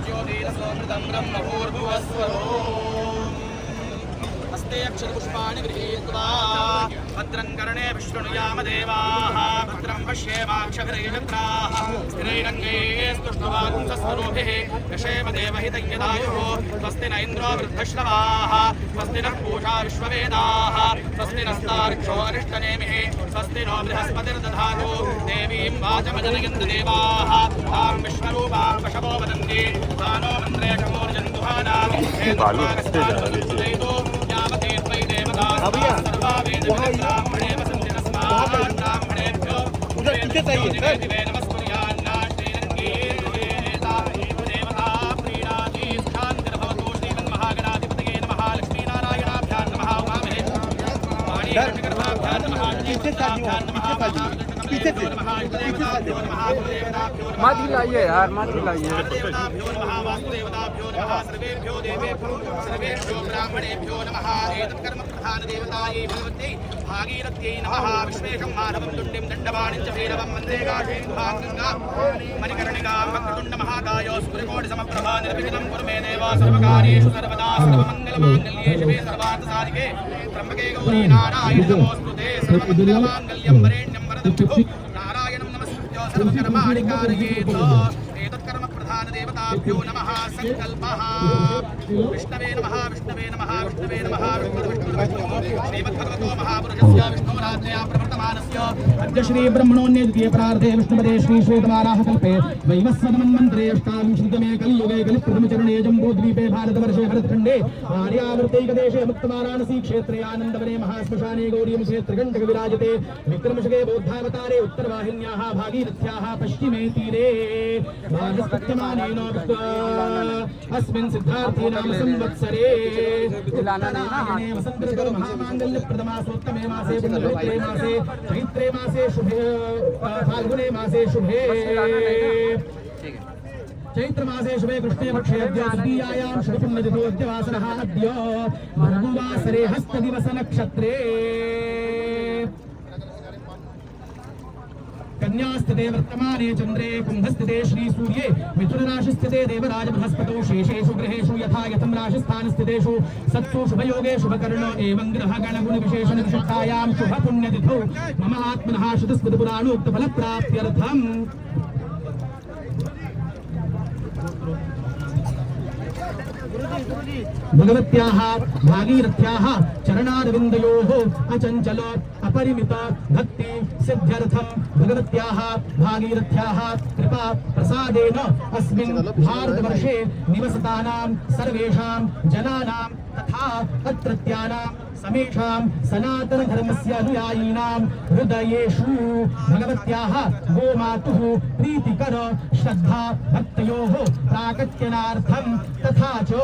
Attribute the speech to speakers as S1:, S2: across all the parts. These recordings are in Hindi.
S1: ज्योतिरसोमृतं ब्रह्मभूर्भुवस्वरो हस्ते अक्षरपुष्पाणि गृहीत्वा भद्रं कर्णे विष्णुयाम देवाः भद्रं पश्येमाक्षभिर्यजत्राः स्थिरैरङ्गैः स्तुष्टुवागुंसस्वरूभिः यशेम देवहितयदायुः स्वस्ति न इन्द्रो वृद्धश्रवाः स्वस्ति नः पूषा विश्ववेदाः स्वस्ति नस्तार्क्ष्यो अरिष्टनेमिः स्वस्ति नो बृहस्पतिर्दधातु देवीं वाचमजनयन्तु देवाः तां विष्णुरूपां पशवो वदन्ति तानो मन्द्रेशमूर्जन्तुहानां
S2: मत हिलाइए यार, मत हिलाइए।
S1: सर्वेभ्यो देवेभ्यो सर्वेभ्यो ब्राह्मणेभ्यो नमः। एतत् कर्म प्रधान देवतायै भगवत्यै भागीरथ्यै नमः। विश्वेशं माधवं तुण्डिं दण्डवाणिं च भैरवं वन्दे काशीं गङ्गां मणिकर्णिकां वक्रतुण्ड महाकाय सूर्यकोटिसमप्रभा निर्विघ्नं कुरु मे देव सर्वकार्येषु सर्वदा सर्वमङ्गलमाङ्गल्ये शिवे सर्वार्थसाधिके त्र्यम्बके गौरी नारायणि नमोऽस्तुते सर्वमङ्गलमाङ्गल्यं वरेण्यं वरदं नारायणं नमस्कृत्य सर्वकर्माणि कारयेत्। एतत् कर्म प्रधान देवताभ्यो नमः। संकल्पः विष्णवे नमः विष्णवे नमः विष्णवे नमः श्रीमद्भगवतो महापुरुषस्य विष्णुराज्ञया प्रवर्तमानस्य अद्य श्री ब्रह्मणोऽन्ये द्वितीये प्रार्थे विष्णुपदे श्री श्वेतवाराह कल्पे वैवस्वतमन्वन्तरे अष्टाविंशतितमे कलियुगे कलिप्रथमचरणे जम्बूद्वीपे भारतवर्षे भरतखण्डे आर्यावर्तैकदेशे मुक्तवाराणसी क्षेत्रे आनन्दवने महाश्मशाने गौरीमुखे त्रिकण्टक विराजते विक्रमशके बौद्धावतारे उत्तरवाहिन्याः भागीरथ्याः पश्चिमे तीरे भागस्पत्यमानेन अस्मिन् सिद्धार्थे नाम संवत्सरे वसन्त ऋतौ महामाङ्गल्य प्रथमासोत्तमे मासे पुण्यमित्रे मासे चैत्रे मासे शुभे फाल्गुने मासे शुभे चैत्र मासे शुभे कृष्णे पक्षे अद्य तृतीयायां शुभपुण्यतिथौ अद्य वासरः अद्य भर्गुवासरे हस्तदिवस नक्षत्रे कन्यास्थिते वर्तमाने चंद्रे कुंभस्थिते श्री सूर्ये मिथुन राशिस्थिते देवराज बृहस्पतौ शेषेषु ग्रहेषु यथा यथं राशिस्थानस्थितेषु सत्सु शुभयोगे शुभकर्ण एवं ग्रह गणगुण विशेषण विशिष्टायां शुभ पुण्यतिथौ मम आत्मनः शुद्धस्मृति पुराणोक्त फल प्राप्त्यर्थम् भगवत्याः भागीरथ्याः चरणारविन्दयोः अचञ्चल अपरिमित भक्ति सिद्ध्यर्थं भगवत्याः भागीरथ्याः कृपा प्रसादेन अस्मिन् भारतवर्षे निवसतानां सर्वेषां जनानां तथा अत्रत्यानां समेषां सनातन धर्मस्य अनुयायिनां हृदयेषु भगवत्याः गोमातुः प्रीतिकर श्रद्धा भक्तयोः प्राकट्यनार्थं तथा च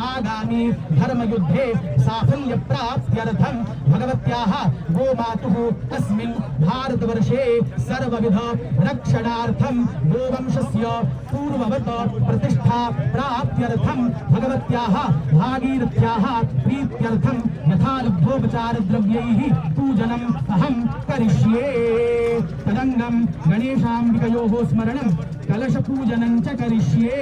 S1: आगामी धर्मयुद्धे साफल्य प्राप्त्यर्थं भगवत्याः गोमातुः अस्मिन् भारतवर्षे सर्वविध रक्षणार्थं गोवंशस्य पूर्ववत प्रतिष्ठा प्राप्त्यर्थं भगवत्याः भागीरथ्याः प्रीत्यर्थं यथालब्धोपचार द्रव्यैः पूजनम् अहं करिष्ये। तदङ्गं गणेशाम्बिकयोः स्मरणं कलशपूजनं च करिष्ये।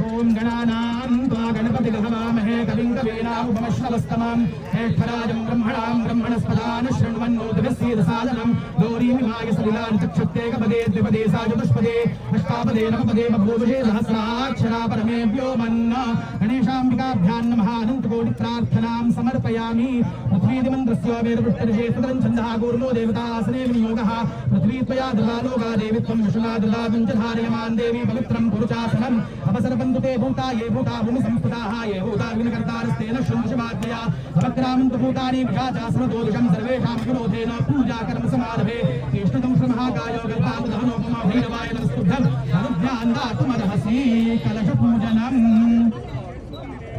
S1: ओम गणानां त्वा गणपतिं हवामहे कविं कवीनामुपमश्रवस्तमं ज्येष्ठराजं ब्रह्मणां ब्रह्मणस्पदान शृण्वन्नोतिभिस्सीदसादनं गौरीमिमाय सलिलां चक्षुत्तेकपदे द्विपदे साचतुष्पदे अष्टापदे नवपदे बभूवुषे सहस्राक्षरा परमेभ्यो मन्न गणेशाम्बिकाभ्यां नमः अनन्तकोटिप्रार्थनां समर्पयामि। पृथ्वीदिमन्त्रस्य वेदपुष्परिषेत्रं छन्दः कूर्मो देवतासने विनियोगः पृथ्वी त्वया धृता लोका देवी त्वं विष्णुना धृता पञ्चधारयमान् देवी पवित्रं पुरुषासनम् अपसर्पन्तु ते भूता ये भूता भूमि संस्थिताः ये भूता विघ्नकर्तारस्तेन शृण्वशमाज्ञया अपक्रामन्तु भूतानि विषाचासनदोषं सर्वेषां विरोधेन पूजा कर्म समारभे इष्टतं श्रमहाकायो गल्पादहनोपमा भैरवाय नमस्तुभ्यं अनुध्यान्दातुमर्हसि कलशपूजनम्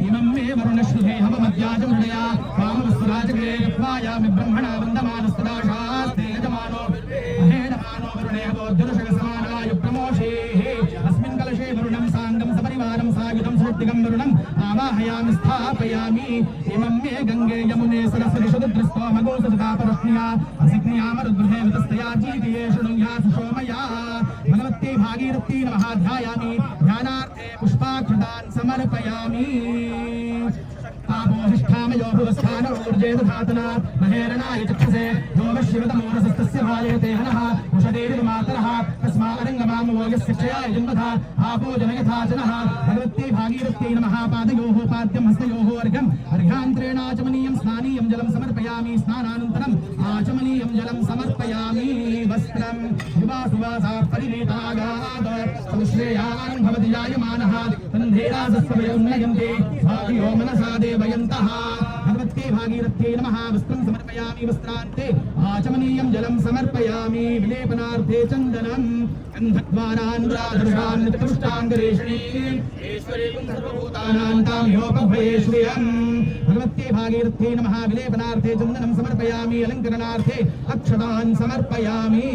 S1: इमं मे वरुणश्रुते हवमध्याजमृडया वामवस्वराजगे वायामि ब्रह्मणा वन्दमानस्तदा शास्ते यजमानो अहेडमानो वरुणे हवोद्युरुषगसमानाय प्रमोषेः अस्मिन् कलशे वरुणं साङ्गं सपरिवारं सायुधं सुदिगं वरुणम् आवाहयामि स्थापयामि। इमं मे गङ्गे यमुने सरस्वति शुद्धृस्तो मगोसुतापरश्निया असिग्न्यामरुद्भे वितस्तया जीतिये शृणुया सुषोमया भगवत्यै भागीरथ्यै नमः ध्यायामि ध्यानार्थे पुष्पाक्षतान् समर्पयामि पापोहिष्ठामयो भुवस्थानोर्जे दधातना महेरणाय चक्षसे योगशिवतमोरसस्तस्य भाजयते हनः उषदेर्मातरः तस्मारङ्गमामो यस्य क्षयाय जन्मथा आपो जनयथा जनः भगवत्यै भागीरथ्यै नमः पादयोः पाद्यं हस्तयोः अर्घ्यम् अर्घ्यान्तरेणाचमनीयं स्नानीयं जलं समर्पयामि स्नानानन्तरम् आचमनीयं जलं समर्पयामि वस्त्रं युवासुवासा परिणीतागाद संश्रेयान् भवति जायमानः तन्धेरासस्वय उन्नयन्ते भाग्यो मनसा देवयन्तः भगवत्यै भागीरथ्यै नमः वस्त्रं समर्पयामि वस्त्रान्ते आचमनीयं जलं समर्पयामि विलेपनार्थे चन्दनं गन्धद्वारान् नित्यपुष्टाङ्गरेषणीम् ईश्वरीं सर्वभूतानां ताम्योपभयेष्वयम् भगवत्यै भागीरथ्यै नमः विलेपनार्थे चन्दनं समर्पयामि अलङ्करणार्थे अक्षतान् समर्पयामि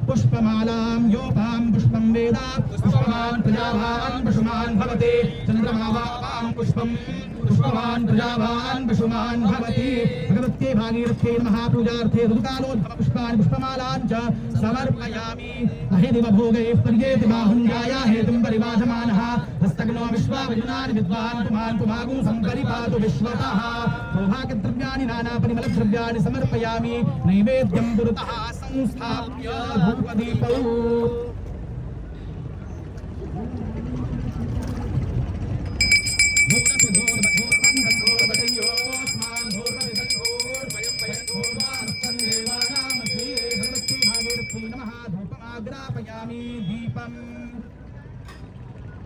S1: पुष्पमालां योपां पुष्पं वेद पुष्पवान् प्रजावान् पशुमान् भवति चन्द्रमावां पुष्पं पुष्पवान् प्रजावान् पशुमान् भवति भगवत्यै भागीरथ्यै नमः पूजार्थे ऋतुकालोद्भव पुष्पाणि पुष्पमालान् च समर्पयामि अहेदिवभोगैः पर्येति बाहुल्याया हेतुं परिवाजमानः हस्तग्नो विश्वावजुनानि विद्वान् पुमान् पुमागुं सम्परिपातु विश्वतः सौभाग्यद्रव्याणि नानापरिमलद्रव्याणि समर्पयामि नैवेद्यं पुरतः संस्थाप्य धूपदीपौ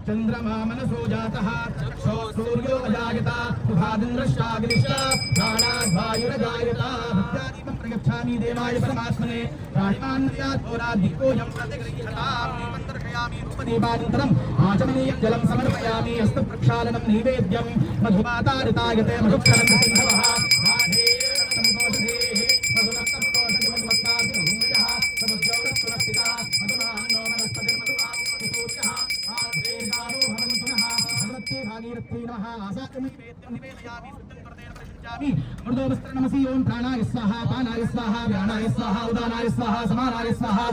S1: चंद्रमा मनसो जातः चक्षो सूर्यो अजायत उभादिन्द्रश्चाग्निश्च प्राणाद्वायुरजायत भक्त्यादीपं प्रयच्छामि देवाय परमात्मने राहिमान्यात् होरादिकोऽयं प्रतिगृह्यताम् दीपं दर्शयामि रूपदीपानन्तरम् आचमनीयं जलं समर्पयामि हस्तप्रक्षालनं नैवेद्यं मधुमातारितायते मधुक्षरं सिन्धवः राधे संकोषधेः मधुरक्तपुकोषधि मधुमस्तात् भूमयः समुद्रौरस्वरस्थिता मधुमान्नो वनस्पतिर्मधुमान् सूर्यः भगवत्यै भागीरथ्यै नमः आसाकमि वेद्यं निवेदयामि शुद्धं कर्तेन प्रयुञ्जामि मृदोवस्त्रनमसि ओं प्राणाय स्वाहा पानाय स्वाहा व्यानाय स्वाहा उदानाय स्वाहा समानाय स्वाहा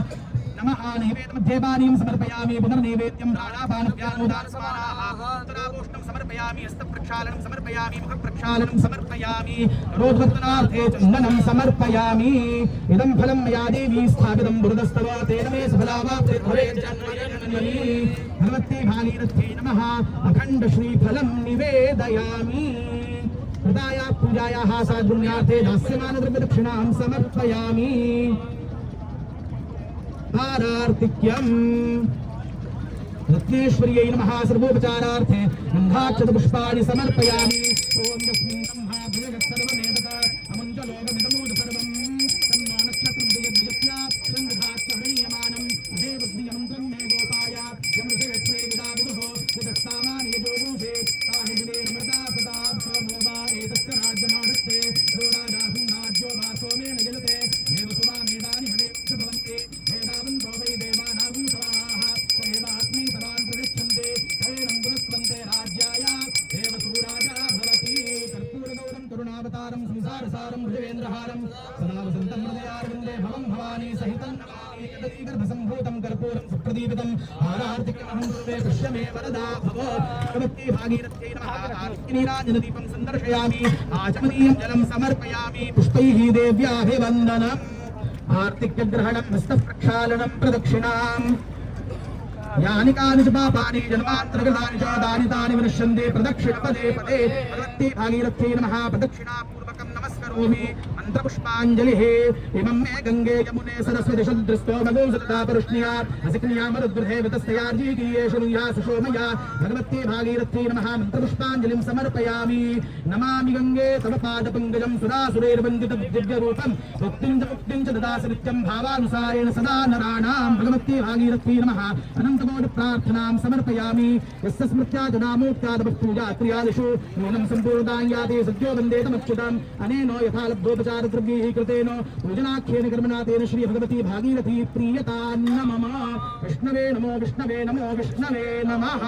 S1: नमः नैवेद्यमध्ये पानीयं समर्पयामि पुनर्नैवेद्यं प्राणापानव्यानोदानसमानाः उत्तरापोष्णं समर्पयामि हस्तप्रक्षालनं समर्पयामि मुखप्रक्षालनं समर्पयामि रोधवर्तनार्थे चन्दनं समर्पयामि इदं फलं मया देवी स्थापितं बुरुदस्तव तेन मे सफलावाप्तिर्भवेत् जन्मनि भगवत्यै भागीरथ्यै नमः अखण्ड श्रीफलं निवेदयामि कृतायाः पूजायाः साद्गुण्यार्थे दास्यमानद्रव्यदक्षिणां समर्पयामि आरार्तिक्यम् रत्नेश्वर्यै नमः सर्वोपचारार्थे गन्धाक्षतपुष्पाणि समर्पयामि ॐ यस्मिन् ब्रह्मा भुजगत्सर्वमेतत अमञ्जलोकमिदमूढ सर्वं तन्नो नक्षत्रमुदयद्विजत्या सन्दधात्सहनीयमानम् देवद्वियमन्त्रं मे गोपाय यमृषयत्रे विदाविदुः विदत्सामानि यजोगुंसे ताहिदिने नमृता सदा सोमो वा एतस्य राज्यमानस्ते दोराजासं राज्यो वा सोमेन यजते देवसुवामेदानि हवेक्षु भवन्ति वेदावन्तो वै देवानागुं सवाः स एवास्मै सदान् प्रगच्छन्ते कैनं गुणस्वन्ते राज्याय देवसूराजा भवति कर्पूरगौरं करुणावतारं संसारसारं भुजगेन्द्रहारं सदा वसन्तं हृदयारविन्दे भवं भवानी सहितं नमामि जगदीगर्भसम्भूतं कर्पूरं सुप्रदीपितम् आरार्तिकमहं कुर्वे पश्य मे वरदा भव भगवत्यै भागीरथ्यै नमः आर्तिनीराजनदीपं सन्दर्शयामि आचमनीयं जलं समर्पयामि पुष्पैः देव्याभिवन्दनम् आर्तिक्यग्रहणं हस्तप्रक्षालनं प्रदक्षिणाम् यानि कानि च पापानि जन्मान्तरकृतानि च तानि तानि विनश्यन्ते प्रदक्षिणपदे पदे भगवत्यै भागीरथ्यै नमः प्रदक्षिणापूर्वकं नमस्करोमि मन्त्रपुष्पाञ्जलिः इमं मे गङ्गे यमुने सरस्वति शुद्रस्तो भगो सदा परुष्ण्या असिक्न्या मरुद्गृहे वितस्तयार्जीकीये शृणुया सुशोमया भगवत्यै भागीरथ्यै नमः मन्त्रपुष्पाञ्जलिं समर्पयामि नमामि गङ्गे तव पादपङ्कजं सुरासुरैर्वन्दितं दिव्यरूपं मुक्तिं च ददासि नित्यं भावानुसारेण सदा नराणां भगवत्यै भागीरथ्यै नमः अनन्तकोटि प्रार्थनां समर्पयामि यस्य स्मृत्या जनामूर्त्यादपूजा क्रियादिषु नूनं सम्पूर्णां याति सद्यो वन्देतमच्युतम् अनेनो यथा लब्धोपचारद्रव्यैः कृतेन पूजनाख्येन कर्मणा तेन श्रीभगवती भागीरथी प्रीयता नमः विष्णवे नमो विष्णवे नमो विष्णवे नमः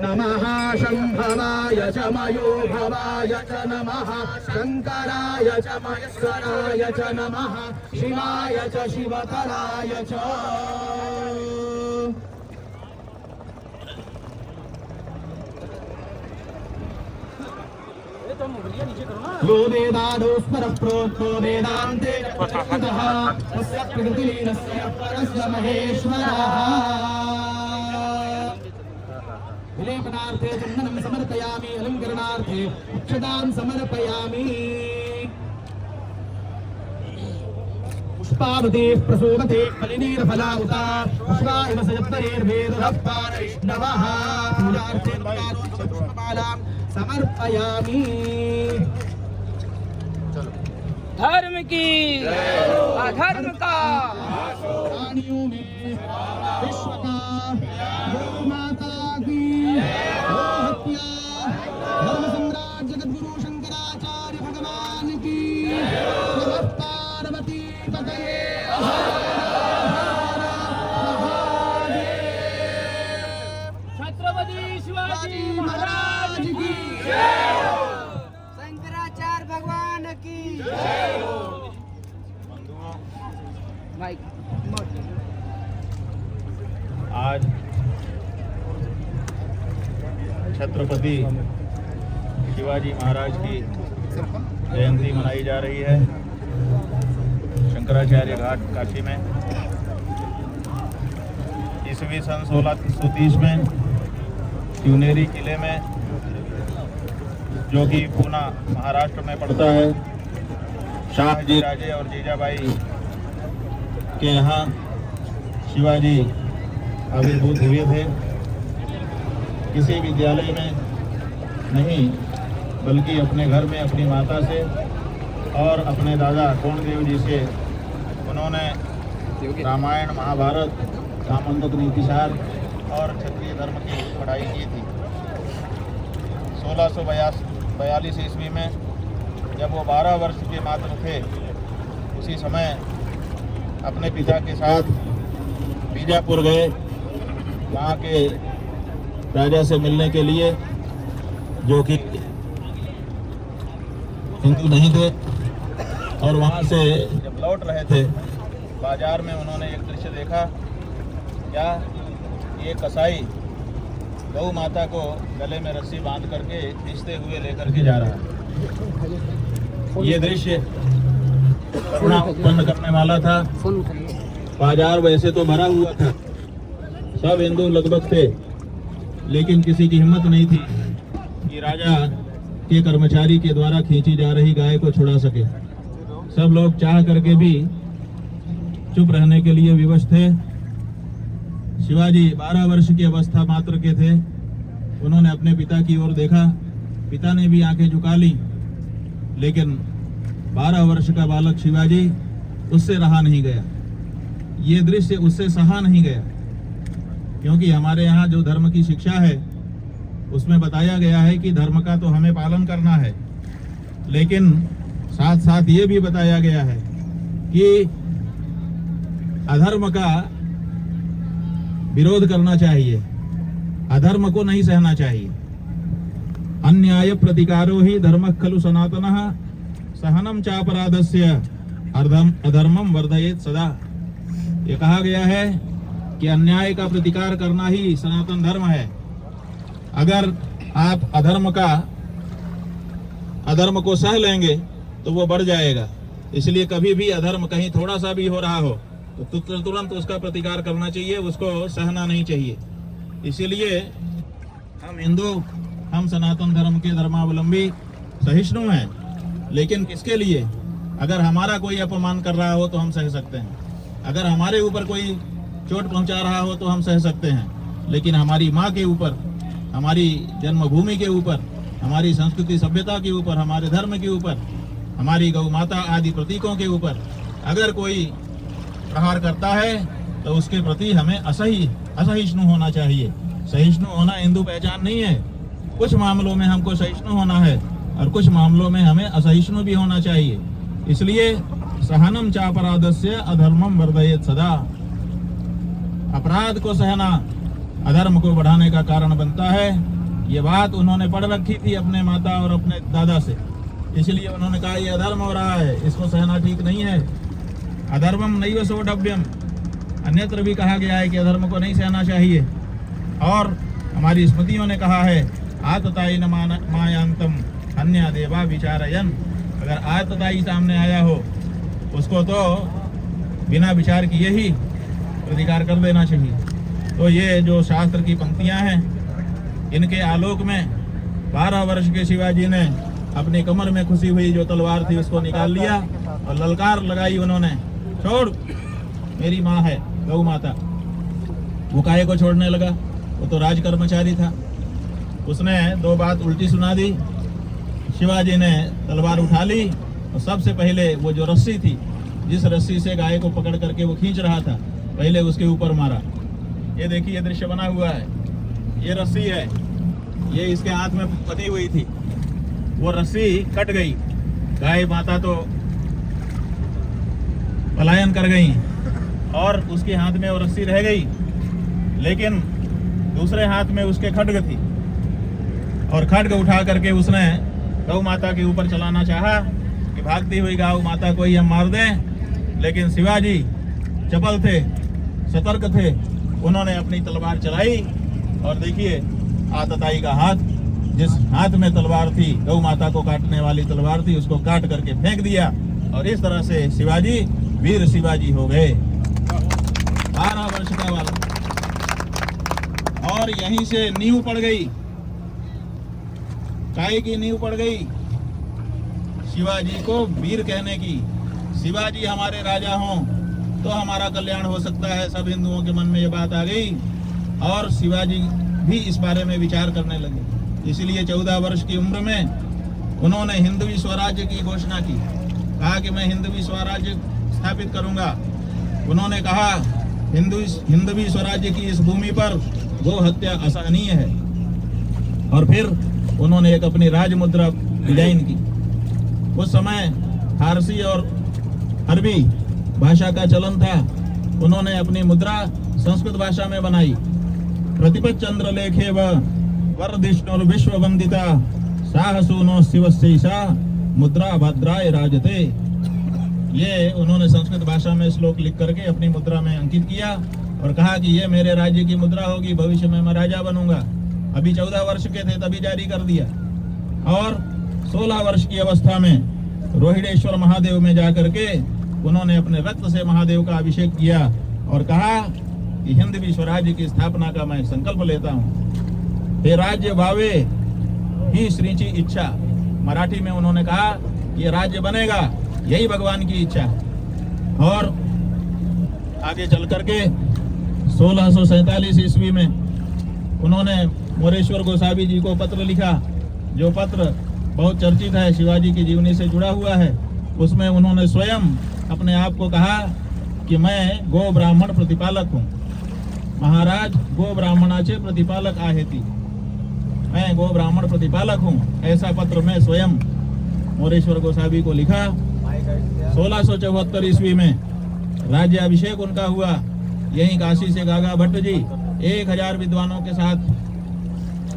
S1: नमः शंभवाय च मयोभवाय च नमः शंकराय च महेश्वराय च नमः शिवाय च शिवतराय च यो वेदादोस्पर प्रोक्तो वेदान्ते ततः तस्य प्रकृतिलीनस्य परस्य महेश्वरः विलेपनार्थे चन्दनं समर्पयामि अलङ्करणार्थे अक्षतां समर्पयामि पुष्पावते प्रसूवते फलिनीरफलावता पुष्पा इव सजत्तरेर्वेदः पारैष्णवः पूजार्थे पुष्पमालां समर्पयामि।
S2: धर्म की अधर्म का
S1: प्राणियों में विश्व का गौ माता की गौ हत्या धर्म सम्राट जगद्गुरु शंकराचार्य भगवान की नमः पार्वती पतये
S2: छत्रपति शिवाजी महाराज की
S3: शंकराचार्य भगवान की माइक
S4: आज छत्रपति शिवाजी महाराज की जयंती मनाई जा रही है शंकराचार्य घाट काशी में। ईस्वी सन 1630 में शिवनेरी किले में, जो कि पूना महाराष्ट्र में पड़ता है, शाहजी राजे और जीजाबाई के यहाँ शिवाजी आविर्भूत हुए थे। किसी विद्यालय में नहीं, बल्कि अपने घर में अपनी माता से और अपने दादा कोणदेव जी से उन्होंने रामायण, महाभारत, सामंतक नीतिसार और क्षत्रिय धर्म की पढ़ाई की थी। 1642 ईस्वी में जब वो 12 वर्ष के मात्र थे, उसी समय अपने पिता के साथ बीजापुर गए, वहाँ के राजा से मिलने के लिए, जो कि हिंदू नहीं थे। और वहाँ से जब लौट रहे थे, बाजार में उन्होंने एक दृश्य देखा। क्या ये कसाई गौ माता को गले में रस्सी बांध करके खींचते हुए लेकर के जा रहा है। ये दृश्य करुणा उत्पन्न करने वाला था। बाजार वैसे तो भरा हुआ था, सब हिंदू लगभग थे, लेकिन किसी की हिम्मत नहीं थी कि राजा के कर्मचारी के द्वारा खींची जा रही गाय को छुड़ा सके। सब लोग चाह करके भी चुप रहने के लिए विवश थे। शिवाजी 12 वर्ष की अवस्था मात्र के थे। उन्होंने अपने पिता की ओर देखा, पिता ने भी आंखें झुका ली, लेकिन 12 वर्ष का बालक शिवाजी उससे रहा नहीं गया। ये दृश्य उससे सहा नहीं गया, क्योंकि हमारे यहाँ जो धर्म की शिक्षा है उसमें बताया गया है कि धर्म का तो हमें पालन करना है, लेकिन साथ साथ ये भी बताया गया है कि अधर्म का विरोध करना चाहिए, अधर्म को नहीं सहना चाहिए। अन्याय प्रतिकारो ही धर्म खलु सनातनः सहनम चापराधस्य अधर्मम वर्धयेत सदा। ये कहा गया है कि अन्याय का प्रतिकार करना ही सनातन धर्म है। अगर आप अधर्म को सह लेंगे तो वो बढ़ जाएगा। इसलिए कभी भी अधर्म कहीं थोड़ा सा भी हो रहा हो तो तुरंत उसका प्रतिकार करना चाहिए, उसको सहना नहीं चाहिए। इसीलिए हम हिंदू, हम सनातन धर्म के धर्मावलंबी सहिष्णु हैं, लेकिन किसके लिए? अगर हमारा कोई अपमान कर रहा हो तो हम सह सकते हैं, अगर हमारे ऊपर कोई चोट पहुंचा रहा हो तो हम सह सकते हैं, लेकिन हमारी माँ के ऊपर, हमारी जन्मभूमि के ऊपर, हमारी संस्कृति सभ्यता के ऊपर, हमारे धर्म के ऊपर, हमारी गौ माता आदि प्रतीकों के ऊपर अगर कोई प्रहार करता है तो उसके प्रति हमें असहिष्णु होना चाहिए। सहिष्णु होना हिंदू पहचान नहीं है। कुछ मामलों में हमको सहिष्णु होना है और कुछ मामलों में हमें असहिष्णु भी होना चाहिए। इसलिए सहनम चापराधस्य अधर्मम वर्धयेत सदा। अपराध को सहना अधर्म को बढ़ाने का कारण बनता है। ये बात उन्होंने पढ़ रखी थी अपने माता और अपने दादा से, इसलिए उन्होंने कहा ये अधर्म हो रहा है, इसको सहना ठीक नहीं है। अधर्मम नैव सोढव्यम, अन्यत्र भी कहा गया है कि अधर्म को नहीं सहना चाहिए। और हमारी स्मृतियों ने कहा है आतताई न मायांतम अन्य देवा विचारयन, अगर आतताई सामने आया हो उसको तो बिना विचार किए ही प्रतिकार कर देना चाहिए। तो ये जो शास्त्र की पंक्तियां हैं, इनके आलोक में 12 वर्ष के शिवाजी ने अपनी कमर में खुशी हुई जो तलवार थी उसको निकाल लिया और ललकार लगाई उन्होंने, छोड़, मेरी माँ है गौ माता। वो काहे को छोड़ने लगा? वो तो राज कर्मचारी था। उसने 2 बात उल्टी सुना दी। शिवाजी ने तलवार उठा ली और सबसे पहले वो जो रस्सी थी, जिस रस्सी से गाय को पकड़ करके वो खींच रहा था, पहले उसके ऊपर मारा। ये देखिए, ये दृश्य बना हुआ है, ये रस्सी है, ये इसके हाथ में बंधी हुई थी, वो रस्सी कट गई, गाय माता तो पलायन कर गई और उसके हाथ में वो रस्सी रह गई, लेकिन दूसरे हाथ में उसके खड्ग थी और खड्ग उठा करके उसने गौ माता के ऊपर चलाना चाहा कि भागती हुई गौ माता को ही हम मार दें, लेकिन शिवाजी चपल थे, सतर्क थे, उन्होंने अपनी तलवार चलाई और देखिए आतताई का हाथ, जिस हाथ में तलवार थी, गौ माता को काटने वाली तलवार थी, उसको काट करके फेंक दिया और इस तरह से शिवाजी वीर शिवाजी हो गए। 12 वर्ष का बालक, और यहीं से नींव पड़ गई, काय की नींव पड़ गई? शिवाजी को वीर कहने की। शिवाजी हमारे राजा हों तो हमारा कल्याण हो सकता है। सब हिंदुओं के मन में ये बात आ गई और शिवाजी भी इस बारे में विचार करने लगे। इसलिए 14 वर्ष की उम्र में उन्होंने हिंदवी स्वराज्य की घोषणा की, कहा कि मैं हिंदवी स्वराज्य स्थापित करूंगा। उन्होंने कहा हिंदवी स्वराज्य की इस भूमि पर गो हत्या असहनीय है। और फिर उन्होंने एक अपनी राज मुद्रा डिजाइन की। उस समय फारसी और अरबी भाषा का चलन था। उन्होंने अपनी मुद्रा संस्कृत भाषा में बनाई। प्रतिपत चंद्र लेखे व वरदिष्णुर विश्व वंदिता साहसूनो शिवस्यैषा मुद्रा भद्राय राजते। ये उन्होंने संस्कृत भाषा में श्लोक लिख करके अपनी मुद्रा में अंकित किया और कहा कि ये मेरे राज्य की मुद्रा होगी, भविष्य में मैं राजा बनूंगा। अभी 14 वर्ष के थे तभी जारी कर दिया। और 16 वर्ष की अवस्था में रोहिणेश्वर महादेव में जाकर के उन्होंने अपने रक्त से महादेव का अभिषेक किया और कहा कि हिंदवी स्वराज्य की स्थापना का मैं संकल्प लेता हूँ। हे राज्य भावे ही श्रीची इच्छा, मराठी में उन्होंने कहा कि राज्य बनेगा, यही भगवान की इच्छा। और आगे चल करके 1647 ईस्वी में उन्होंने मोरेश्वर गोसावी जी को पत्र लिखा, जो पत्र बहुत चर्चित है, शिवाजी की जीवनी से जुड़ा हुआ है। उसमें उन्होंने स्वयं अपने आप को कहा कि मैं गो ब्राह्मण प्रतिपालक हूँ, महाराज गो ब्राह्मणाचे प्रतिपालक आहेती, मैं गो ब्राह्मण प्रतिपालक हूँ। ऐसा पत्र मैं स्वयं मोरेश्वर गोसावी को लिखा। 1674 ईस्वी में राज्य अभिषेक उनका हुआ। यहीं काशी से गागा भट्ट जी 1000 विद्वानों के साथ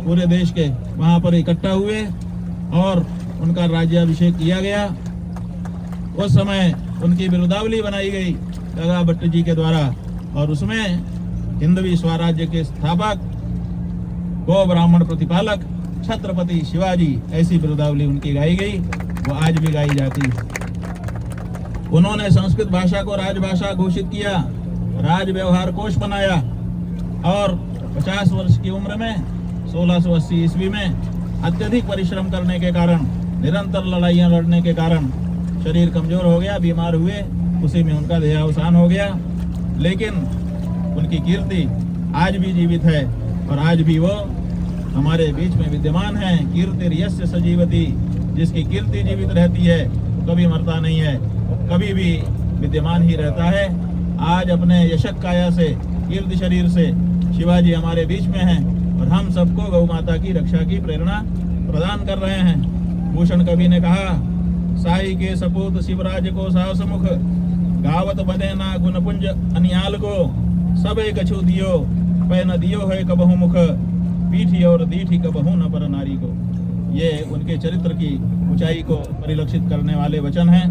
S4: पूरे देश के वहां पर इकट्ठा हुए और उनका राज्याभिषेक किया गया। उस समय उनकी बिरुदावली बनाई गई गागा भट्ट जी के द्वारा और उसमें हिंदवी स्वराज्य के स्थापक, गो ब्राह्मण प्रतिपालक छत्रपति शिवाजी, ऐसी बिरुदावली उनकी गाई गई, वो आज भी गाई जाती है। उन्होंने संस्कृत भाषा को राजभाषा घोषित किया, राज व्यवहार कोश बनाया और 50 वर्ष की उम्र में 1680 ईस्वी में अत्यधिक परिश्रम करने के कारण, निरंतर लड़ाइयां लड़ने के कारण शरीर कमजोर हो गया, बीमार हुए, उसी में उनका देहावसान हो गया। लेकिन उनकी कीर्ति आज भी जीवित है और आज भी वो हमारे बीच में विद्यमान है। कीर्ति यस्य सजीवति, जिसकी कीर्ति जीवित रहती है कभी मरता नहीं है, कभी भी विद्यमान ही रहता है। आज अपने यशक काया से, कीर्ति शरीर से शिवाजी हमारे बीच में हैं और हम सबको गौ माता की रक्षा की प्रेरणा प्रदान कर रहे हैं। भूषण कवि ने कहा, साई के सपूत शिवराज को साहस मुख, गावत बदे ना गुणपुंज अनियाल को, सब एक कछु दियो पै न दियो है कबहु मुख, पीठी और दीठी कबहू न पर नारी को। ये उनके चरित्र की ऊंचाई को परिलक्षित करने वाले वचन हैं।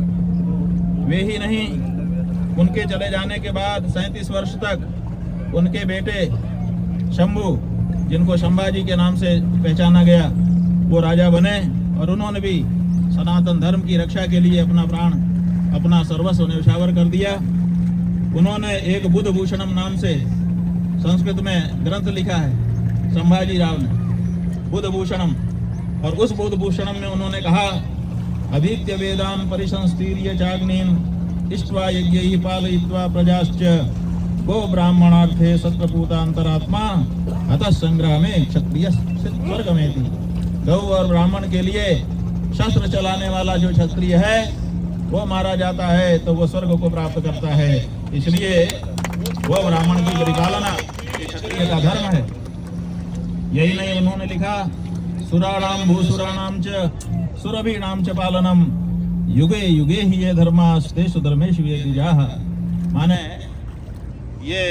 S4: वे ही नहीं, उनके चले जाने के बाद 37 वर्ष तक उनके बेटे शंभू, जिनको संभाजी के नाम से पहचाना गया, वो राजा बने और उन्होंने भी सनातन धर्म की रक्षा के लिए अपना प्राण, अपना सर्वस्व न्यौछावर कर दिया। उन्होंने एक बुद्ध भूषणम नाम से संस्कृत में ग्रंथ लिखा है, संभाजी राव ने, बुद्ध भूषणम। और उस बुद्ध भूषणम में उन्होंने कहा, अधीत्य वेदान परिसंस्तीर्य चाग्नीन इष्ट्वा यज्ञैः पालयित्वा प्रजाश्च गो ब्राह्मणार्थे सत्रपूतांतरात्मा अतः संग्रामे क्षत्रिय स्वर्गमेति। गौ और ब्राह्मण के लिए शस्त्र चलाने वाला जो क्षत्रिय है वो मारा जाता है तो वो स्वर्ग को प्राप्त करता है। इसलिए वो ब्राह्मण की परिपालना क्षत्रिय का धर्म है। यही नहीं, उन्होंने लिखा, सुराणाम भूसुराणाम च सुरभीणाम च पालनम युगे युगे ही ये धर्मास्तेषु धर्मेषु ये द्विजाः। माने ये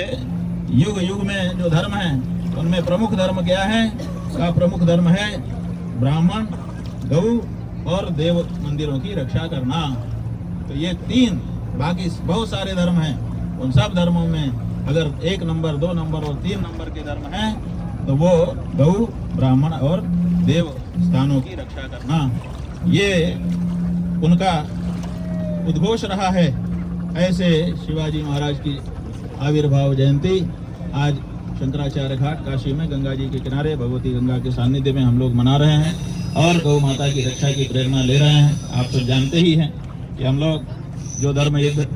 S4: युग युग में जो धर्म है उनमें प्रमुख धर्म क्या है? का प्रमुख धर्म है ब्राह्मण, गौ और देव मंदिरों की रक्षा करना। तो ये 3, बाकी बहुत सारे धर्म हैं, उन सब धर्मों में अगर 1 नंबर, 2 नंबर और 3 नंबर के धर्म हैं तो वो गौ, ब्राह्मण और देव स्थानों की रक्षा करना, ये उनका उद्घोष रहा है। ऐसे शिवाजी महाराज की आविर्भाव जयंती आज शंकराचार्य घाट काशी में गंगा जी के किनारे भगवती गंगा के सानिध्य में हम लोग मना रहे हैं और गौ माता की रक्षा की प्रेरणा ले रहे हैं। आप सब जानते ही हैं कि हम लोग जो धर्म युद्ध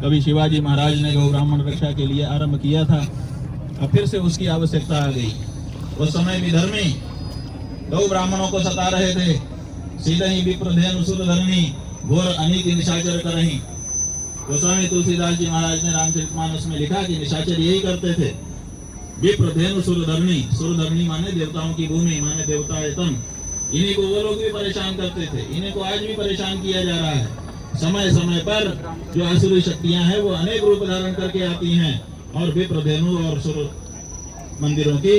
S4: कभी शिवाजी महाराज ने गौ ब्राह्मण रक्षा के लिए आरंभ किया था, अब फिर से उसकी आवश्यकता आ गई। उस समय भी धर्मी गौ ब्राह्मणों को सता रहे थे। सीधे ही विप्र धेनु सुर धरणी घोर अनीति निशाचर करही। गोस्वामी तुलसीदास जी महाराज ने रामचरितमानस में लिखा कि निशाचर यही करते थे। विप्र धेनु सुर धरणी, सुर धरणी माने देवताओं की भूमि, माने देवता तन। इन्हीं को वो लोग भी परेशान करते थे, इन्हीं को आज भी परेशान किया जा रहा है। समय समय पर जो आसुरी शक्तियां हैं वो अनेक रूप धारण करके आती हैं और विप्र धेनु और सुर मंदिरों की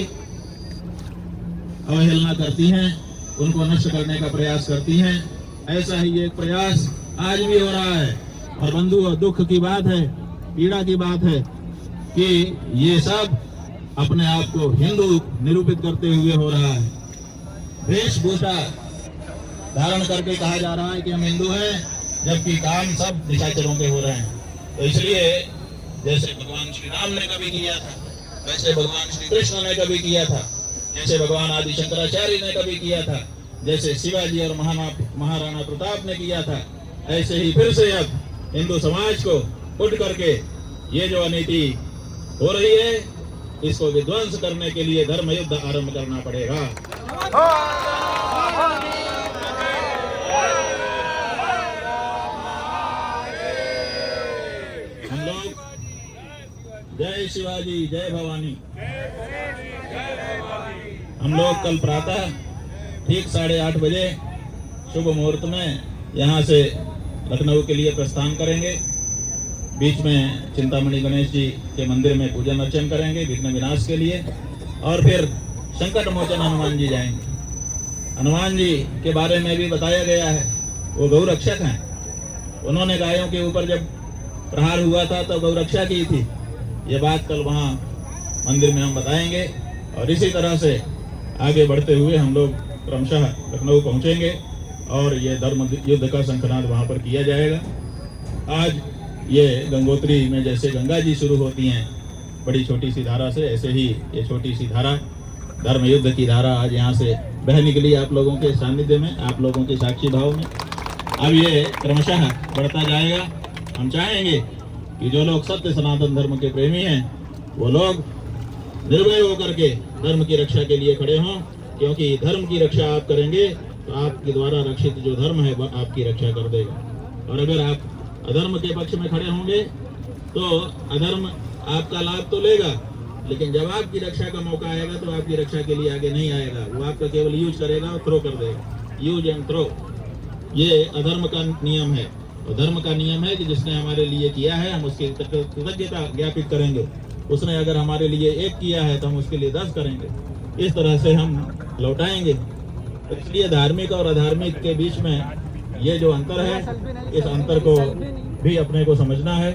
S4: अवहेलना करती हैं, उनको नष्ट करने का प्रयास करती हैं। ऐसा ही एक प्रयास आज भी हो रहा है और बंधु दुख की बात है, पीड़ा की बात है कि ये सब अपने आप को हिंदू निरूपित करते हुए हो रहा है। वेशभूषा धारण करके कहा जा रहा है कि हम हिंदू हैं, जबकि काम सब निशाचरों के हो रहे हैं। तो इसलिए जैसे भगवान श्री राम ने कभी किया था, वैसे भगवान श्री कृष्ण ने कभी किया था, जैसे भगवान आदि शंकराचार्य ने कभी किया था, जैसे शिवाजी और महाराणा प्रताप ने किया था, ऐसे ही फिर से अब हिंदू समाज को उठ करके ये जो अनीति हो रही है इसको विध्वंस करने के लिए धर्म युद्ध आरंभ करना पड़ेगा। हम लोग जय शिवाजी जय भवानी। हम लोग कल प्रातः ठीक 8:30 बजे शुभ मुहूर्त में यहाँ से लखनऊ के लिए प्रस्थान करेंगे। बीच में चिंतामणि गणेश जी के मंदिर में पूजन अर्चन करेंगे विघ्न विनाश के लिए, और फिर संकट मोचन हनुमान जी जाएंगे। हनुमान जी के बारे में भी बताया गया है, वो गौ रक्षक हैं। उन्होंने गायों के ऊपर जब प्रहार हुआ था तो गौ रक्षा की थी। ये बात कल वहाँ मंदिर में हम बताएंगे और इसी तरह से आगे बढ़ते हुए हम लोग क्रमशः लखनऊ पहुँचेंगे और ये धर्म युद्ध का शंखनाद वहाँ पर किया जाएगा। आज ये गंगोत्री में जैसे गंगा जी शुरू होती हैं बड़ी छोटी सी धारा से, ऐसे ही ये छोटी सी धारा धर्म युद्ध की धारा आज यहाँ से बह निकली आप लोगों के सानिध्य में, आप लोगों के साक्षी भाव में। अब ये क्रमशः बढ़ता जाएगा। हम चाहेंगे कि जो लोग सत्य सनातन धर्म के प्रेमी हैं वो लोग निर्भय होकर के धर्म की रक्षा के लिए खड़े हों, क्योंकि धर्म की रक्षा आप करेंगे तो आपके द्वारा रक्षित जो धर्म है वह आपकी रक्षा कर देगा। और अगर आप अधर्म के पक्ष में खड़े होंगे तो अधर्म आपका लाभ तो लेगा, लेकिन जब आपकी रक्षा का मौका आएगा तो आपकी रक्षा के लिए आगे नहीं आएगा, वो आपका केवल यूज करेगा और थ्रो कर देगा। यूज एंड थ्रो, ये अधर्म का नियम है। और धर्म का नियम है कि जिसने हमारे लिए किया है हम उसकी कृतज्ञता ज्ञापित करेंगे। उसने अगर हमारे लिए 1 किया है तो हम उसके लिए 10 करेंगे। इस तरह से हम लौटाएंगे। तो इसलिए धार्मिक और अधार्मिक के बीच में ये जो अंतर है, इस अंतर को भी अपने को समझना है।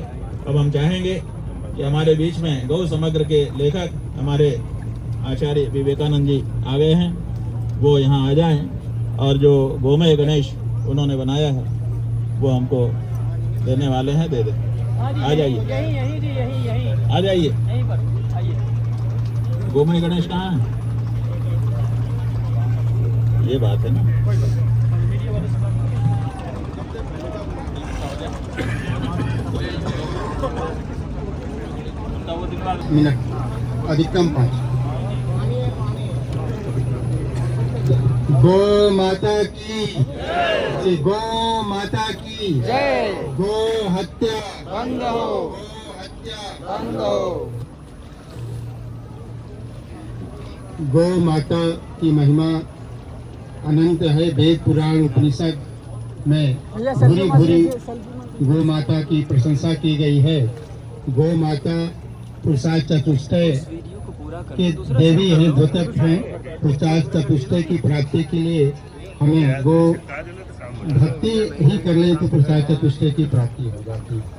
S4: अब हम चाहेंगे कि हमारे बीच में गौ समग्र के लेखक हमारे आचार्य विवेकानंद जी आ गए हैं, वो यहाँ आ जाएं और जो गोमय गणेश उन्होंने बनाया है वो हमको देने वाले हैं, दे दें। आ जाइए, आ जाइए। गोमय गणेश कहाँ है? ये बात है ना।
S5: मिनट अधिकतम 5। गौ माता की, गौ माता की
S3: जय।
S5: गौ हत्या
S3: बंद हो,
S5: गौ हत्या
S3: बंद हो।
S5: गौ माता की महिमा अनंत है। वेद पुराण उपनिषद में भूरी भूरी गौ माता की प्रशंसा की गई है। गौ माता पुरुषार्थ चतुष्टय के देवी हैं, द्योतक हैं। पुरुषार्थ चतुष्टय की प्राप्ति के लिए हमें गौ भक्ति ही कर ले तो पुरुषार्थ चतुष्टय की प्राप्ति हो जाती है।